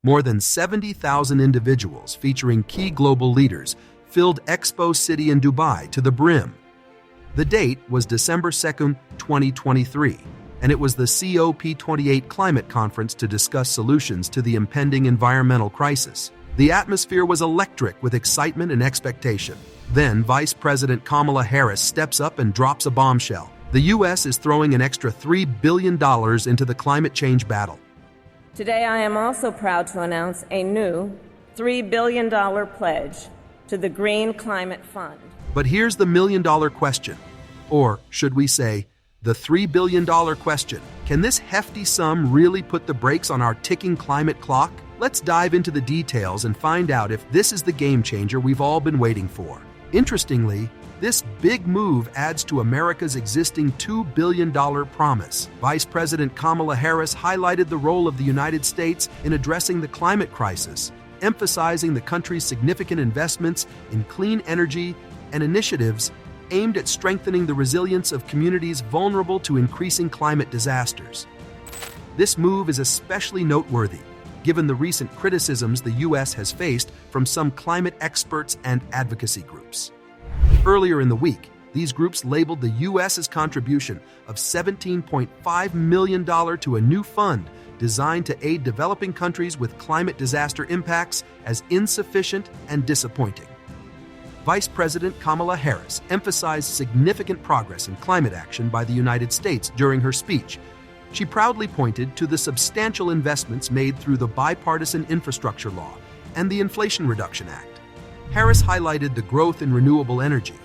More than 70,000 individuals featuring key global leaders filled Expo City in Dubai to the brim. The date was December 2, 2023, and it was the COP28 Climate Conference to discuss solutions to the impending environmental crisis. The atmosphere was electric with excitement and expectation. Then, Vice President Kamala Harris steps up and drops a bombshell. The U.S. is throwing an extra $3 billion into the climate change battle. Today, I am also proud to announce a new $3 billion pledge to the Green Climate Fund. But here's the million-dollar question, or should we say, the $3 billion question. Can this hefty sum really put the brakes on our ticking climate clock? Let's dive into the details and find out if this is the game changer we've all been waiting for. Interestingly, this big move adds to America's existing $2 billion promise. Vice President Kamala Harris highlighted the role of the United States in addressing the climate crisis, emphasizing the country's significant investments in clean energy and initiatives aimed at strengthening the resilience of communities vulnerable to increasing climate disasters. This move is especially noteworthy, given the recent criticisms the U.S. has faced from some climate experts and advocacy groups. Earlier in the week, these groups labeled the U.S.'s contribution of $17.5 million to a new fund designed to aid developing countries with climate disaster impacts as insufficient and disappointing. Vice President Kamala Harris emphasized significant progress in climate action by the United States during her speech. She proudly pointed to the substantial investments made through the Bipartisan Infrastructure Law and the Inflation Reduction Act. Harris highlighted the growth in renewable energy,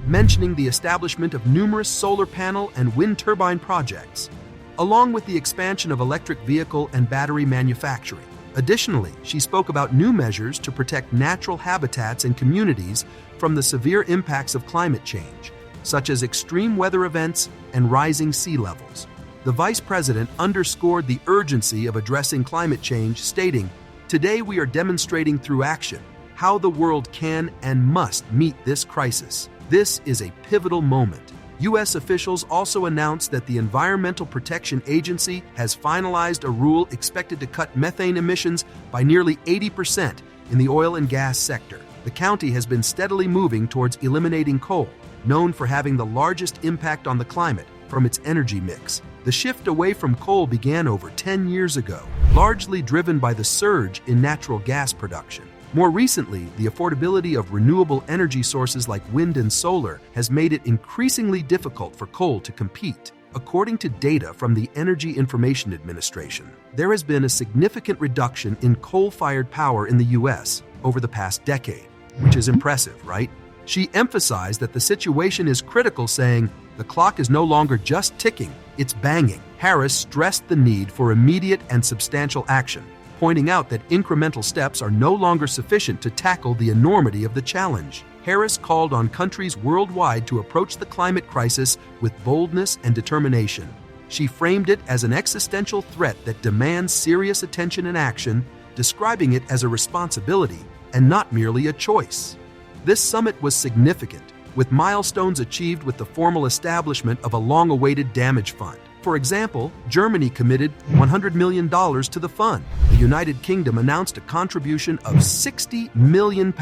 mentioning the establishment of numerous solar panel and wind turbine projects, along with the expansion of electric vehicle and battery manufacturing. Additionally, she spoke about new measures to protect natural habitats and communities from the severe impacts of climate change, such as extreme weather events and rising sea levels. The Vice President underscored the urgency of addressing climate change, stating, "Today we are demonstrating through action how the world can and must meet this crisis. This is a pivotal moment." U.S. officials also announced that the Environmental Protection Agency has finalized a rule expected to cut methane emissions by nearly 80% in the oil and gas sector. The county has been steadily moving towards eliminating coal, known for having the largest impact on the climate, from its energy mix. The shift away from coal began over 10 years ago, largely driven by the surge in natural gas production. More recently, the affordability of renewable energy sources like wind and solar has made it increasingly difficult for coal to compete. According to data from the Energy Information Administration, there has been a significant reduction in coal-fired power in the U.S. over the past decade, which is impressive, right? She emphasized that the situation is critical, saying, "The clock is no longer just ticking, it's banging." Harris stressed the need for immediate and substantial action, pointing out that incremental steps are no longer sufficient to tackle the enormity of the challenge. Harris called on countries worldwide to approach the climate crisis with boldness and determination. She framed it as an existential threat that demands serious attention and action, describing it as a responsibility and not merely a choice. This summit was significant, with milestones achieved with the formal establishment of a long-awaited damage fund. For example, Germany committed $100 million to the fund. The United Kingdom announced a contribution of £60 million,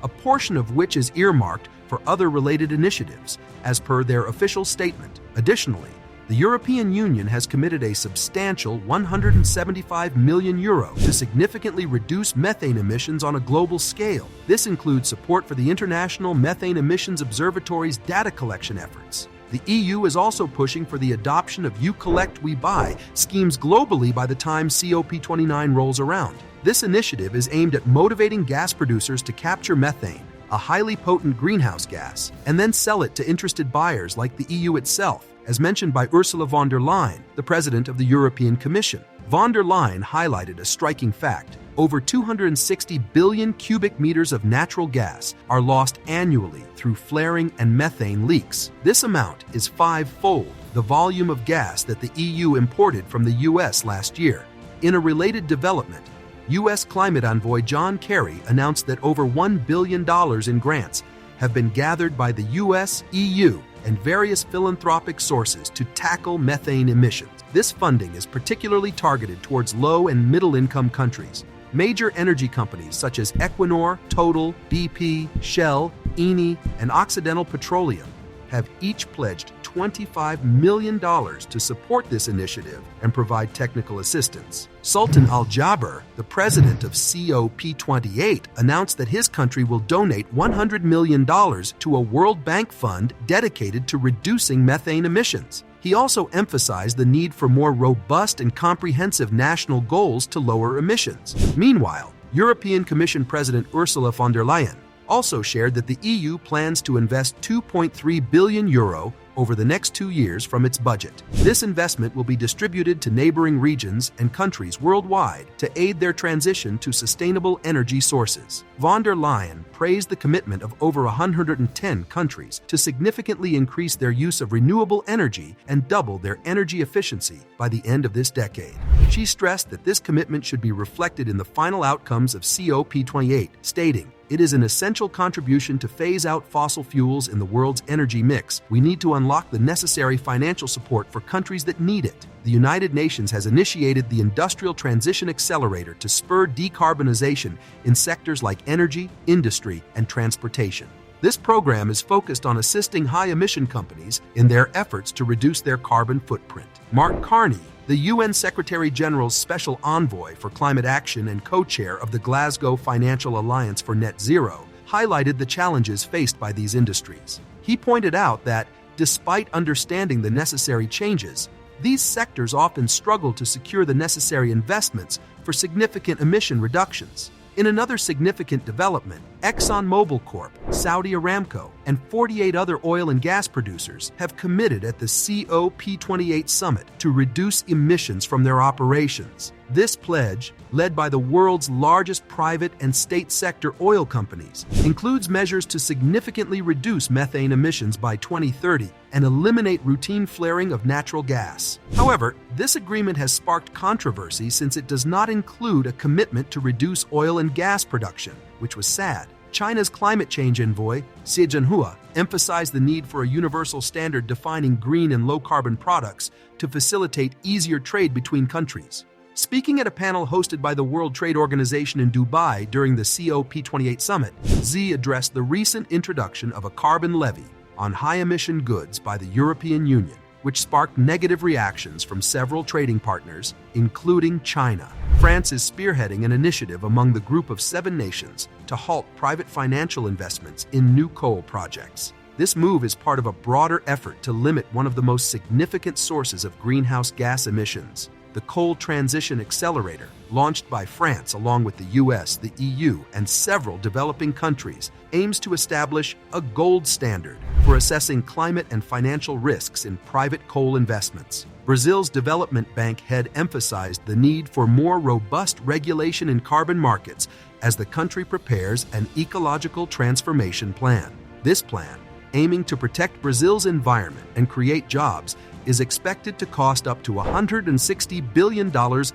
a portion of which is earmarked for other related initiatives, as per their official statement. Additionally, the European Union has committed a substantial €175 million to significantly reduce methane emissions on a global scale. This includes support for the International Methane Emissions Observatory's data collection efforts. The EU is also pushing for the adoption of You Collect, We Buy schemes globally by the time COP29 rolls around. This initiative is aimed at motivating gas producers to capture methane, a highly potent greenhouse gas, and then sell it to interested buyers like the EU itself, as mentioned by Ursula von der Leyen, the President of the European Commission. Von der Leyen highlighted a striking fact. Over 260 billion cubic meters of natural gas are lost annually through flaring and methane leaks. This amount is five-fold the volume of gas that the EU imported from the US last year. In a related development, US climate envoy John Kerry announced that over $1 billion in grants have been gathered by the US, EU, and various philanthropic sources to tackle methane emissions. This funding is particularly targeted towards low and middle-income countries, Major energy companies such as Equinor, Total, BP, Shell, Eni, and Occidental Petroleum have each pledged $25 million to support this initiative and provide technical assistance. Sultan Al Jaber, the president of COP28, announced that his country will donate $100 million to a World Bank fund dedicated to reducing methane emissions. He also emphasized the need for more robust and comprehensive national goals to lower emissions. Meanwhile, European Commission President Ursula von der Leyen also shared that the EU plans to invest €2.3 billion over the next 2 years from its budget. This investment will be distributed to neighboring regions and countries worldwide to aid their transition to sustainable energy sources. Von der Leyen praised the commitment of over 110 countries to significantly increase their use of renewable energy and double their energy efficiency by the end of this decade. She stressed that this commitment should be reflected in the final outcomes of COP28, stating, "It is an essential contribution to phase out fossil fuels in the world's energy mix. We need to unlock the necessary financial support for countries that need it." The United Nations has initiated the Industrial Transition Accelerator to spur decarbonization in sectors like energy, industry, and transportation. This program is focused on assisting high-emission companies in their efforts to reduce their carbon footprint. Mark Carney, the UN Secretary-General's Special Envoy for Climate Action and co-chair of the Glasgow Financial Alliance for Net Zero, highlighted the challenges faced by these industries. He pointed out that, despite understanding the necessary changes, these sectors often struggle to secure the necessary investments for significant emission reductions. In another significant development, ExxonMobil Corp., Saudi Aramco, and 48 other oil and gas producers have committed at the COP28 summit to reduce emissions from their operations. This pledge, led by the world's largest private and state sector oil companies, includes measures to significantly reduce methane emissions by 2030 and eliminate routine flaring of natural gas. However, this agreement has sparked controversy since it does not include a commitment to reduce oil and gas production, which was sad. China's climate change envoy, Xie Zhenhua, emphasized the need for a universal standard defining green and low-carbon products to facilitate easier trade between countries. Speaking at a panel hosted by the World Trade Organization in Dubai during the COP28 summit, Xi addressed the recent introduction of a carbon levy on high-emission goods by the European Union, which sparked negative reactions from several trading partners, including China. France is spearheading an initiative among the group of 7 nations to halt private financial investments in new coal projects. This move is part of a broader effort to limit one of the most significant sources of greenhouse gas emissions. The Coal Transition Accelerator, launched by France along with the US, the EU, and several developing countries, aims to establish a gold standard for assessing climate and financial risks in private coal investments. Brazil's Development Bank head emphasized the need for more robust regulation in carbon markets as the country prepares an ecological transformation plan. This plan, aiming to protect Brazil's environment and create jobs, is expected to cost up to $160 billion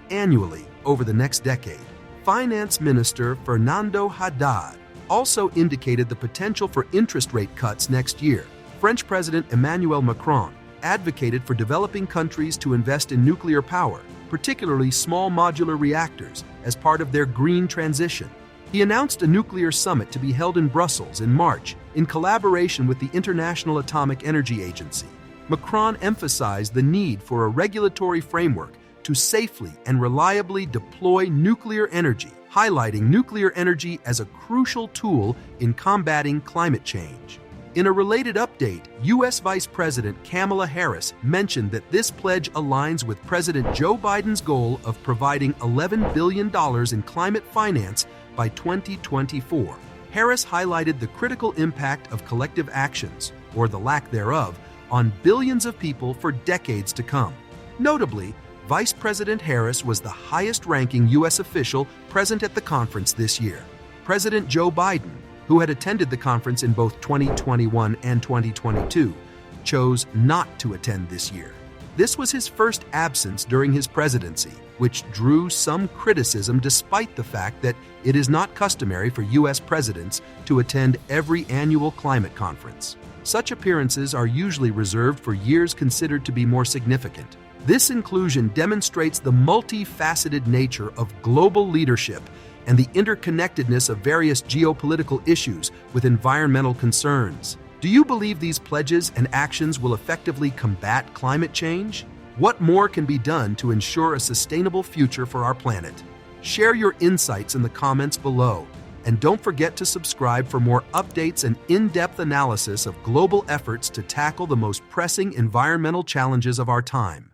annually over the next decade. Finance Minister Fernando Haddad also indicated the potential for interest rate cuts next year. French President Emmanuel Macron advocated for developing countries to invest in nuclear power, particularly small modular reactors, as part of their green transition. He announced a nuclear summit to be held in Brussels in March in collaboration with the International Atomic Energy Agency. Macron emphasized the need for a regulatory framework to safely and reliably deploy nuclear energy, highlighting nuclear energy as a crucial tool in combating climate change. In a related update, U.S. Vice President Kamala Harris mentioned that this pledge aligns with President Joe Biden's goal of providing $11 billion in climate finance by 2024. Harris highlighted the critical impact of collective actions, or the lack thereof, on billions of people for decades to come. Notably, Vice President Harris was the highest-ranking U.S. official present at the conference this year. President Joe Biden, who had attended the conference in both 2021 and 2022, chose not to attend this year. This was his first absence during his presidency, which drew some criticism despite the fact that it is not customary for U.S. presidents to attend every annual climate conference. Such appearances are usually reserved for years considered to be more significant. This inclusion demonstrates the multifaceted nature of global leadership and the interconnectedness of various geopolitical issues with environmental concerns. Do you believe these pledges and actions will effectively combat climate change? What more can be done to ensure a sustainable future for our planet? Share your insights in the comments below, and don't forget to subscribe for more updates and in-depth analysis of global efforts to tackle the most pressing environmental challenges of our time.